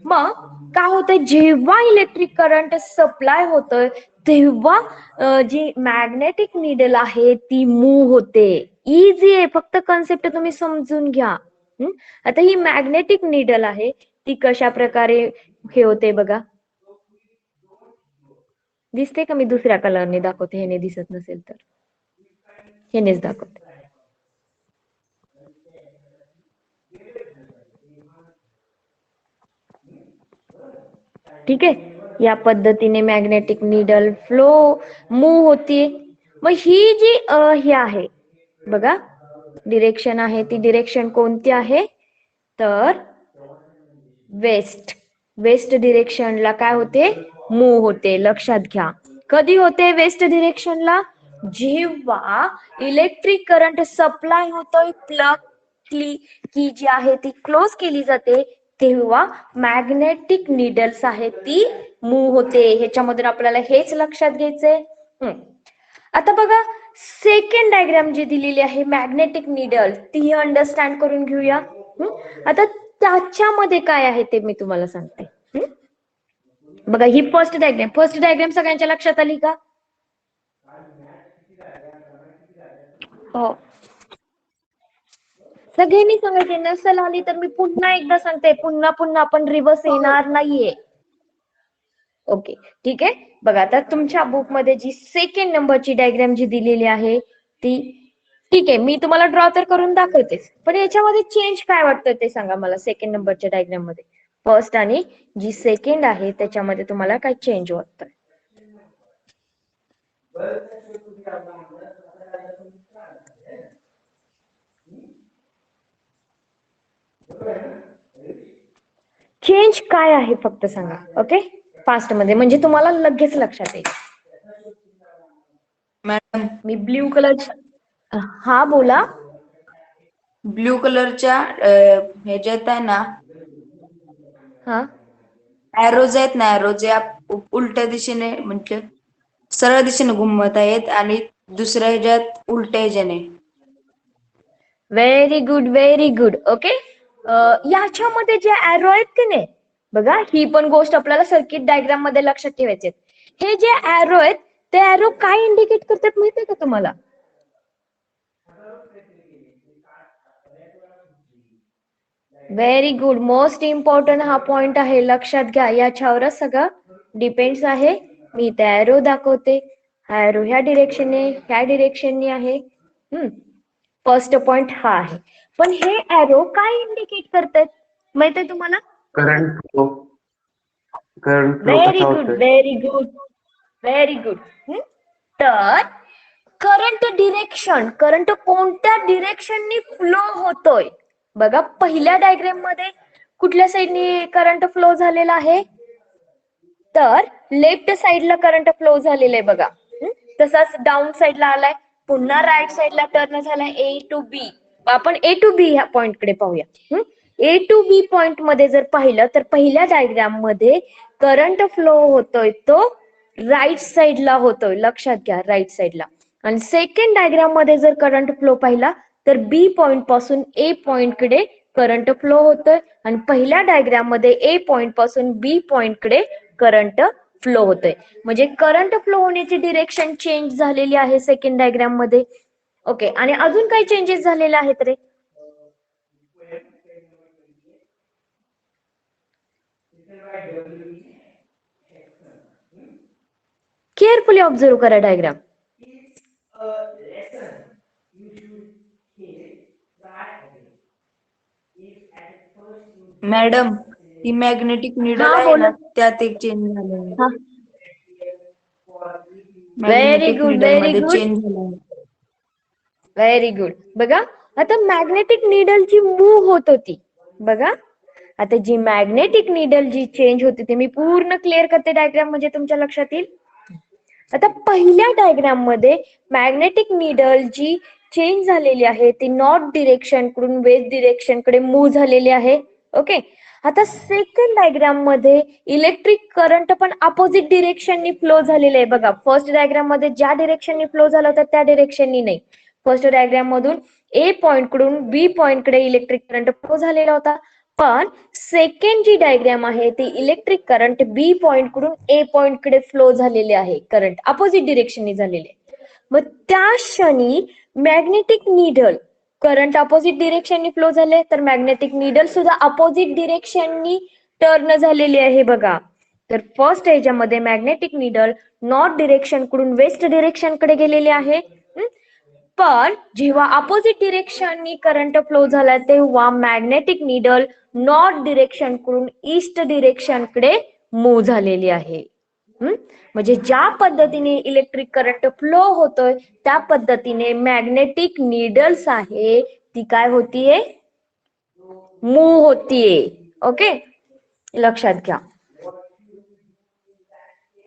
मग काय होतंय, जेव्हा इलेक्ट्रिक करंट सप्लाय होतोय तेव्हा जी मॅग्नेटिक नीडल आहे ती मूव्ह होते. इझी आहे, फक्त कन्सेप्ट तुम्ही समजून घ्या. आता ही मॅग्नेटिक नीडल आहे ती कशा प्रकारे हे होते बघा. दिसते का? मी दुसऱ्या कलरने दाखवते, ह्याने दिसत नसेल तर ह्यानेच दाखवते. ठीक आहे, या पद्धतीने मॅग्नेटिक नीडल फ्लो मूव्ह होतीये. मग ही जी ही आहे बघा डिरेक्शन आहे, ती डिरेक्शन कोणती आहे तर वेस्ट डिरेक्शनला काय होते, मूव्ह होते. लक्षात घ्या, कधी होते वेस्ट डिरेक्शनला, जेव्हा इलेक्ट्रिक करंट सप्लाय होतोय, प्लग की जी आहे ती क्लोज केली जाते तेव्हा मॅग्नेटिक नीडल्स आहे ती मूव्ह होते. ह्याच्यामधून आपल्याला हेच लक्षात घ्यायचंय. आता बघा सेकंड डायग्राम जी दिलेली आहे मॅग्नेटिक नीडल ती अंडरस्टँड करून घेऊया. आता त्याच्यामध्ये काय आहे ते मी तुम्हाला सांगते. बघा ही फर्स्ट डायग्राम सगळ्यांच्या लक्षात आली का? हो, सगळ्यांनी सांगायचे. नसेल आली तर मी पुन्हा एकदा सांगते, पुन्हा आपण रिव्हर्स येणार नाहीये. ओके, ठीक आहे. बघा आता तुमच्या बुक मध्ये जी सेकंड नंबरची डायग्राम जी दिलेली आहे ती ठीक आहे, मी तुम्हाला ड्रॉ तर करून दाखवतेच, पण याच्यामध्ये चेंज काय वाटतं ते सांगा मला. सेकंड नंबरच्या डायग्राम मध्ये फर्स्ट आणि जी सेकंड आहे त्याच्यामध्ये तुम्हाला काय चेंज वाटतं? चेंज काय आहे फक्त सांगा. ओके, फास्ट मध्ये म्हणजे तुम्हाला लगेच लक्षात येईल. मॅडम, मी ब्ल्यू कलर, हा बोला. ब्ल्यू कलरच्या ह्याच्यात आहे ना, हा, ऍरोज आहेत ना, ऍरोज या उलट्या दिशेने म्हणजे सरळ दिशेने घुमत आहेत आणि दुसऱ्या ह्याच्यात उलट्या ह्याच्याने. Very good, very good. Okay, याच्यामध्ये जे ऍरो आहेत की नाही बघा, ही पण गोष्ट आपल्याला सर्किट डायग्राम मध्ये लक्षात ठेवायचे. हे जे ऍरो आहेत ते ऍरो काय इंडिकेट करतात माहितीये का तुम्हाला? व्हेरी गुड, मोस्ट इम्पॉर्टंट हा पॉइंट आहे. लक्षात घ्या, याच्यावरच सगळं डिपेंड्स आहे. मी इथे ऍरो दाखवते, हा ऍरो ह्या डिरेक्शननी आहे. फर्स्ट पॉइंट हा आहे. पण हे ऍरो काय इंडिकेट करतात माहितीये तुम्हाला? करंट फ्लो व्हेरी कसा गुड, होतोय? Very good, very good. तर करंट कोणत्या डिरेक्शननी फ्लो होतोय बघा. पहिल्या डायग्राम मध्ये कुठल्या साईडने करंट फ्लो झालेला आहे? तर लेफ्ट साईडला करंट फ्लो झालेला आहे बघा. तसाच डाऊन साईडला आलाय, पुन्हा राईट साईडला टर्न झालाय ए टू बी. आपण ए टू बी ह्या पॉइंट कडे पाहूया. ए टू बी पॉइंट मध्ये जर पाहिलं तर पहिल्या डायग्राम मध्ये करंट फ्लो होतोय तो राईट साईडला होतोय, लक्षात घ्या, राईट साईडला. आणि सेकंड डायग्राम मध्ये जर करंट फ्लो पाहिला तर बी पॉइंट पासून ए पॉइंट कडे करंट फ्लो होतोय आणि पहिल्या डायग्राम मध्ये ए पॉइंट पासून बी पॉइंट कडे करंट फ्लो होतोय. म्हणजे करंट फ्लो होण्याची डिरेक्शन चेंज झालेली आहे सेकंड डायग्राम मध्ये. ओके, आणि अजून काही चेंजेस झालेले आहेत रे? केअरफुली ऑब्झर्व करा डायग्राम. मॅडम, ती मॅग्नेटिक निडल हा, आहे बोला. ना, त्यात एक चेंज झालं. हा, मॅग्नेटिक good, निडल very मध्ये good. चेंज झालं. Very good. बघा आता मॅग्नेटिक निडल जी मूव्ह होत होती, बघा आता जी मॅग्नेटिक निडल जी चेंज होती ती मी पूर्ण क्लिअर करते डायग्राम म्हणजे तुमच्या लक्षात येईल. आता पहिल्या डायग्राम मध्ये मॅग्नेटिक निडल जी चेंज झालेली आहे ती नॉर्थ डिरेक्शन कडून वेस्ट डिरेक्शन कडे मूव्ह झालेली आहे. ओके, आता सेकंड डायग्राम मध्ये इलेक्ट्रिक करंट पण अपोजिट डिरेक्शननी फ्लो झालेले आहे बघा. फर्स्ट डायग्राम मध्ये ज्या डिरेक्शननी फ्लो झाला होता त्या डिरेक्शननी नाही. फर्स्ट डायग्राम मधून ए पॉइंट कडून बी पॉइंट कडे इलेक्ट्रिक करंट फ्लो झालेला होता. पण सेकंड जी डायग्राम आहे ती इलेक्ट्रिक करंट बी पॉइंट कडून ए पॉइंट कडे फ्लो झालेले आहे. करंट अपोजिट डिरेक्शननी झालेले. मग त्या क्षणी मॅग्नेटिक निडल करंट अपोजिट डिरेक्शननी फ्लो झाले तर मॅग्नेटिक निडल सुद्धा अपोजिट डिरेक्शननी टर्न झालेली आहे बघा. तर फर्स्ट ह्याच्यामध्ये मॅग्नेटिक निडल नॉर्थ डिरेक्शन कडून वेस्ट डिरेक्शन कडे गेलेले आहे. पण जेव्हा अपोजिट डिरेक्शननी करंट फ्लो झाला तेव्हा मॅग्नेटिक निडल नॉर्थ डिरेक्शन कडून ईस्ट डिरेक्शन कडे मूव्ह झालेली आहे. म्हणजे ज्या पद्धतीने इलेक्ट्रिक करंट फ्लो होतोय त्या पद्धतीने मॅग्नेटिक निडल्स आहे ती काय होतीये? मूव्ह होतीये. ओके, लक्षात घ्या.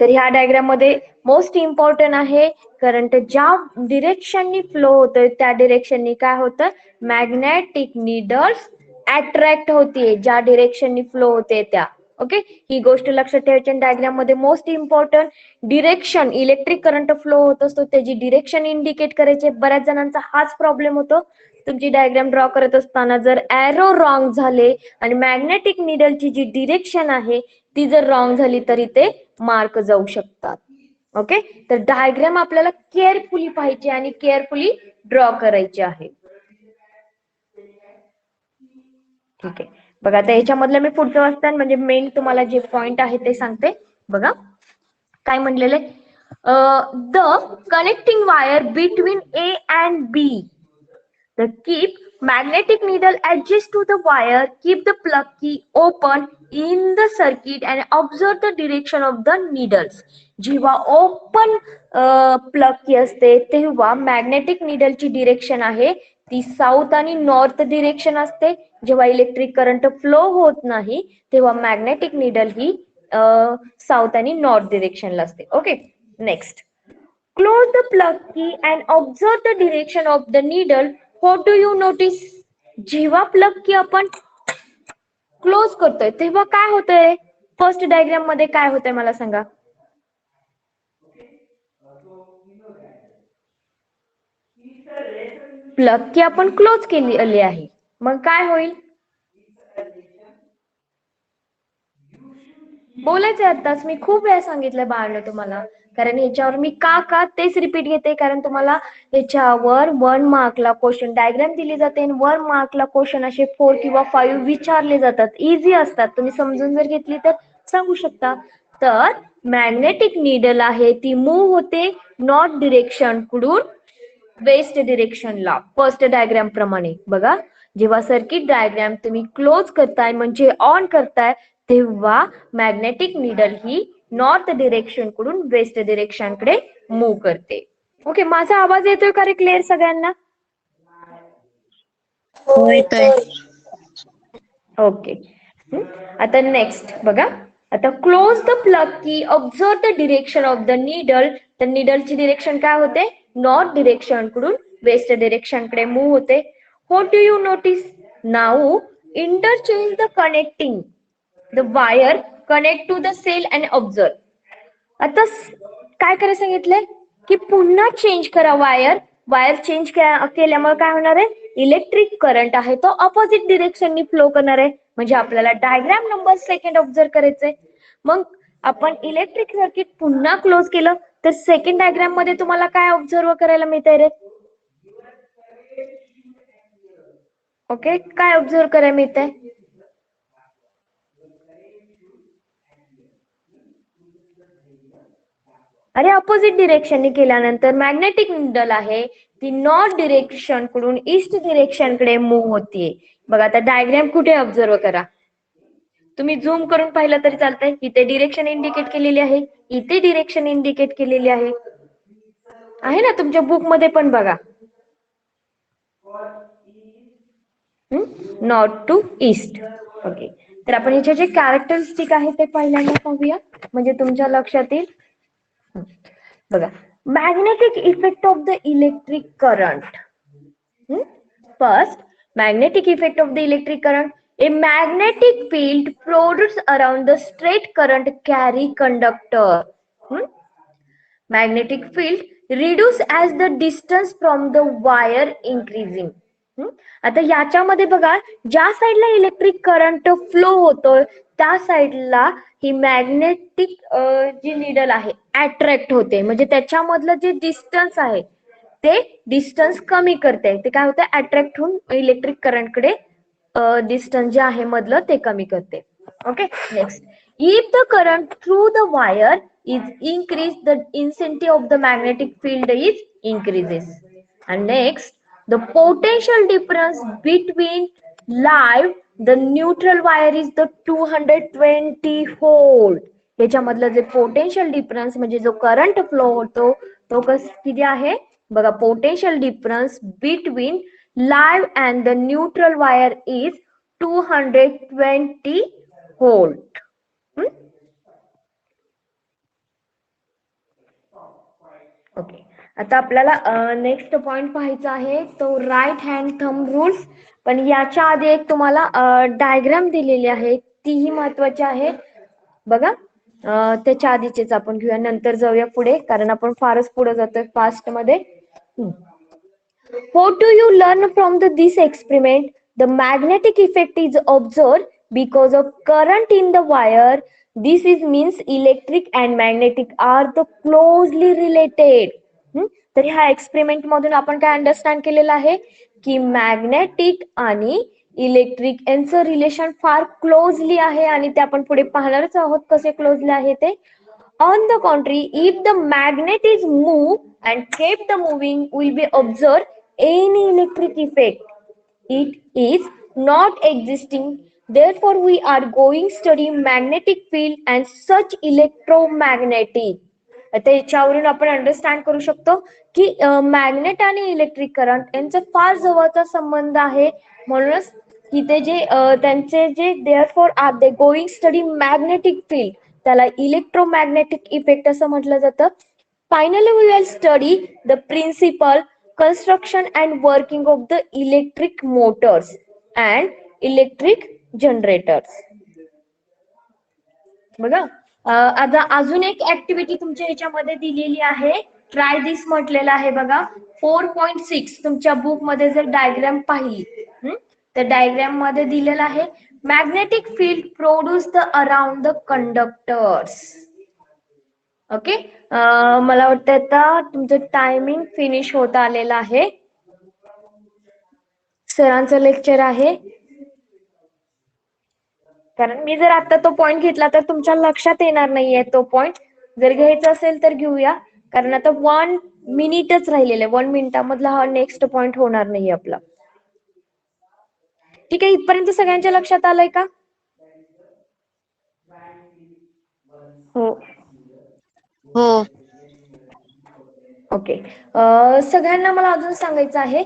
तर ह्या डायग्राम मध्ये मोस्ट इम्पॉर्टंट आहे करंट ज्या डिरेक्शननी फ्लो होतोय त्या डिरेक्शननी काय होतं? मॅग्नेटिक निडल्स अट्रॅक्ट होतीये ज्या डिरेक्शननी फ्लो होते त्या. ओके, ही गोष्ट लक्षात ठेवायची. डायग्राम मध्ये most important direction, electric current flow होत असतो त्याची डिरेक्शन इंडिकेट करायचे. बऱ्याच जणांचा हाच प्रॉब्लेम होतो. तुमची डायग्राम ड्रॉ करत असताना जर एरो रॉंग झाले आणि मॅग्नेटिक निडलची जी डिरेक्शन आहे ती जर रॉंग झाली तरी ते मार्क जाऊ शकतात. ओके, तर डायग्राम आपल्याला केअरफुली पाहिजे आणि केअरफुली ड्रॉ करायची आहे. ठीक आहे, बघा आता ह्याच्यामधलं मी पुढचं वाचताना म्हणजे मेन तुम्हाला जे पॉइंट आहे ते सांगते. बघा काय म्हणलेलं आहे, the connecting wire between A and B, the keep magnetic needle adjust to the wire, keep the plug key open in the circuit and observe the direction of the needles. जेव्हा open plug की असते तेव्हा magnetic निडलची direction आहे ती south आणि north direction असते. जेव्हा electric current flow होत नाही तेव्हा मॅग्नेटिक निडल ही साऊथ आणि नॉर्थ डिरेक्शनला असते. Okay, next, close the plug key and observe the direction of the needle. What do you notice? जेव्हा प्लग की आपण क्लोज करतोय तेव्हा काय होतंय? फर्स्ट डायग्राम मध्ये काय होतंय मला सांगा? प्लग की आपण क्लोज केलेली आहे, मग काय होईल? बोलायचं आताच, मी खूप वेळा सांगितलं बाळांनो तुम्हाला, कारण ह्याच्यावर मी का तेच रिपीट घेते कारण तुम्हाला ह्याच्यावर 1 मार्कला क्वेश्चन डायग्राम दिली जाते आणि 1 मार्कला क्वेश्चन असे 4 किंवा 5 विचारले जातात. इझी असतात, तुम्ही समजून जर घेतली तर सांगू शकता. तर मॅग्नेटिक निडल आहे ती मूव्ह होते नॉर्थ डिरेक्शन कडून वेस्ट डिरेक्शनला फर्स्ट डायग्राम प्रमाणे. बघा जेव्हा सर्किट डायग्राम तुम्ही क्लोज करताय म्हणजे ऑन करताय तेव्हा मॅग्नेटिक निडल ही नॉर्थ डिरेक्शन कडून वेस्ट डिरेक्शन कडे मूव्ह करते. ओके, माझा आवाज येतोय का रे क्लिअर सगळ्यांना? हो येतोय. ओके, आता नेक्स्ट बघा, आता close the plug key, observe the direction of the needle. तर नीडलची डिरेक्शन काय होते, नॉर्थ डिरेक्शन कडून वेस्ट डिरेक्शन कडे मूव्ह होते. What do you notice now, interchange the connecting the wire, connect to the cell and observe. आता काय करायला सांगितलंय की पुन्हा चेंज करा वायर. वायर चेंज केल्यामुळे काय होणार आहे, इलेक्ट्रिक करंट आहे तो ऑपोजिट डिरेक्शननी फ्लो करणार आहे. म्हणजे आपल्याला डायग्राम नंबर सेकंड ऑब्झर्व करायचंय. मग आपण इलेक्ट्रिक सर्किट पुन्हा क्लोज केलं तर सेकंड डायग्राम मध्ये तुम्हाला काय ऑब्झर्व करायला मिळतंय रे? ओके, काय ऑब्झर्व करायला मिळतंय? अरे ऑपोजिट डिरेक्शनने केल्यानंतर मॅग्नेटिक निडल आहे ती नॉर्थ डिरेक्शन कडून ईस्ट डिरेक्शन कडे मूव्ह होतीये. बघा आता डायग्राम कुठे ऑब्झर्व करा, तुम्ही झूम करून पाहिलं तरी चालतंय. इथे डिरेक्शन इंडिकेट केलेली आहे, इथे डिरेक्शन इंडिकेट केलेली आहे ना तुमच्या बुक मध्ये पण बघा, नॉर्थ टू ईस्ट. ओके, तर आपण ह्याचे जे कॅरेक्टरिस्टिक आहे ते पहिल्यांदा पाहूया म्हणजे तुमच्या लक्षात येईल. बघा, magnetic effect of the electric current. First, magnetic effect of the electric current. A magnetic field produced around the straight current carry conductor. Magnetic field reduce as the distance from the wire increasing. आता याच्यामध्ये बघा, ज्या साईडला electric current flow होतोय त्या साईडला ही magnetic जी needle आहे attract होते. म्हणजे त्याच्यामधलं जे डिस्टन्स आहे ते डिस्टन्स कमी करते. ते काय होतं, अट्रॅक्ट होऊन इलेक्ट्रिक करंट कडे डिस्टन्स जे आहे मधलं ते कमी करते. Okay, next, if the current through the wire is increase, the intensity of the magnetic field is increases. And next, the potential difference between live the neutral wire is the 220 volt. याच्यामधलं जे potential difference म्हणजे जो current flow होतो तो किती आहे बघा, potential difference between live and the neutral wire is 220 volt. Okay, आता आपल्याला नेक्स्ट पॉइंट पाहायचा आहे तो राईट हँड थंब रूल्स. पण याच्या आधी एक तुम्हाला डायग्राम दिलेली आहे तीही महत्वाची आहे बघा. त्याच्या आधीचेच आपण घेऊया, नंतर जाऊया पुढे कारण आपण फारच पुढे जातोय फास्ट मध्ये. What do you learn from this experiment? The magnetic effect is observed because of current in the wire. This is means electric and magnetic are the closely related. तर ह्या एक्सपेरिमेंट मधून आपण काय अंडरस्टँड केलेलं आहे की magnetic आणि electric यांचं रिलेशन फार क्लोजली आहे आणि ते आपण पुढे पाहणारच आहोत कसे क्लोजली आहे ते. On the contrary, if the magnet is moved and kept the moving, will be observed any electric effect. It is not existing. Therefore, we are going study magnetic field and such electromagnetic. आता याच्यावरून आपण understand करू शकतो की magnet आणि electric current यांचा फार जवळचा संबंध आहे. म्हणूनच इथे जे त्यांचे जे therefore are they going study magnetic field त्याला इलेक्ट्रोमॅग्नेटिक इफेक्ट असं म्हटलं जातं. Finally we will study the principle construction and working of the electric motors and electric generators. बघा, आता अजून एक ऍक्टिव्हिटी तुमच्या ह्याच्यामध्ये दिलेली आहे, ट्राय दिस म्हटलेलं आहे बघा. 4.6 तुमच्या बुक मध्ये जर डायग्राम पाहिली तर डायग्राम मध्ये दिलेलं आहे magnetic field produce the around the conductors. Okay, मला वाटतं आता तुमचं टायमिंग फिनिश होत आलेलं आहे. सरांचं लेक्चर आहे कारण मी जर आता तो पॉइंट घेतला तर तुमच्या लक्षात येणार नाहीये तो पॉइंट. जर घ्यायचा असेल तर घेऊया कारण आता 1 मिनिटच राहिलेलं आहे. 1 मिनिटामधला हा नेक्स्ट पॉइंट होणार नाही आपला. ठीक आहे, इथपर्यंत सगळ्यांच्या लक्षात आलंय का? हो हो. ओके, सगळ्यांना मला अजून सांगायचं आहे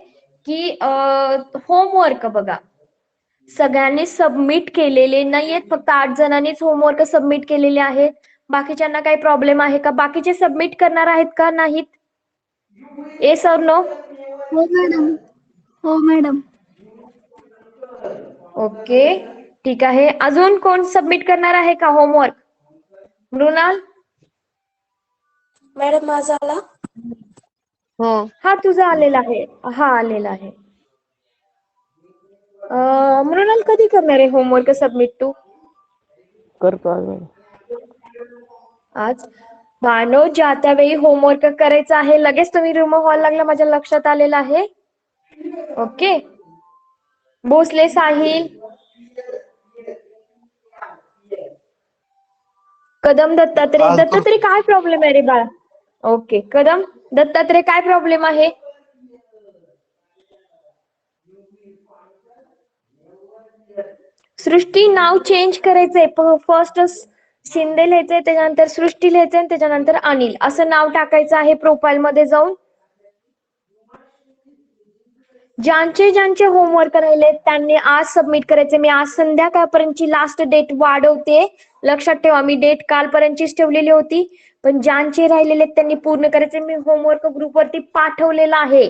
की होमवर्क बघा, सगळ्यांनी सबमिट केलेले नाहीयेत, फक्त 8 जणांनीच होमवर्क सबमिट केलेले आहेत. बाकीच्यांना काही प्रॉब्लेम आहे का? बाकीचे सबमिट करणार आहेत का नाहीत? Yes or no? हो मॅडम. हो मॅडम. ओके, ठीक आहे. अजून कोण सबमिट करणार आहे का होमवर्क? मृणाल? मॅडम माझा आला. हो. हा तुझा आलेला आहे. हा आलेला आहे. मृणाल कधी करणार आहे होमवर्क सबमिट तू? करतो अजून. आज भानो ज्या त्यावेळी होमवर्क करायचं आहे. लगेच तुम्ही रिमूव्ह व्हायला लागला, माझ्या लक्षात आलेलं आहे. ओके. भोसले साहिल, कदम दत्तात्रय. दत्तात्रय काय प्रॉब्लेम आहे रे बाळा? ओके कदम दत्तात्रय काय प्रॉब्लेम आहे? सृष्टी नाव चेंज करायचंय. फर्स्ट शिंदे लिहायचंय, त्याच्यानंतर सृष्टी लिहायचंय, त्याच्यानंतर अनिल असं नाव टाकायचं आहे प्रोफाईल मध्ये जाऊन. ज्यांचे होमवर्क राहिले त्यांनी आज सबमिट करायचे. मी आज संध्याकाळपर्यंतची लास्ट डेट वाढवते. लक्षात ठेवा, मी डेट कालपर्यंतचीच ठेवलेली होती, पण ज्यांचे राहिलेले त्यांनी पूर्ण करायचे. मी होमवर्क ग्रुपवरती पाठवलेला आहे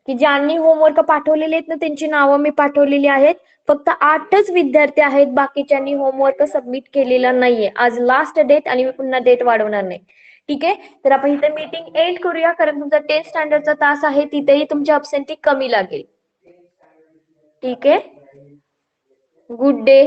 की ज्यांनी होमवर्क पाठवलेले आहेत ना त्यांची नावं मी पाठवलेली आहेत. फक्त 8च विद्यार्थी आहेत, बाकीच्यांनी होमवर्क सबमिट केलेला नाहीये. आज लास्ट डेट आणि मी पुन्हा डेट वाढवणार नाही. ठीक आहे, तर आपण इथे मीटिंग एंड करूया, कारण तुमचा 10th स्टँडर्डचा तास आहे, तिथेही तुमची अब्सेंटी कमी लागेल. ठीक आहे, गुड डे.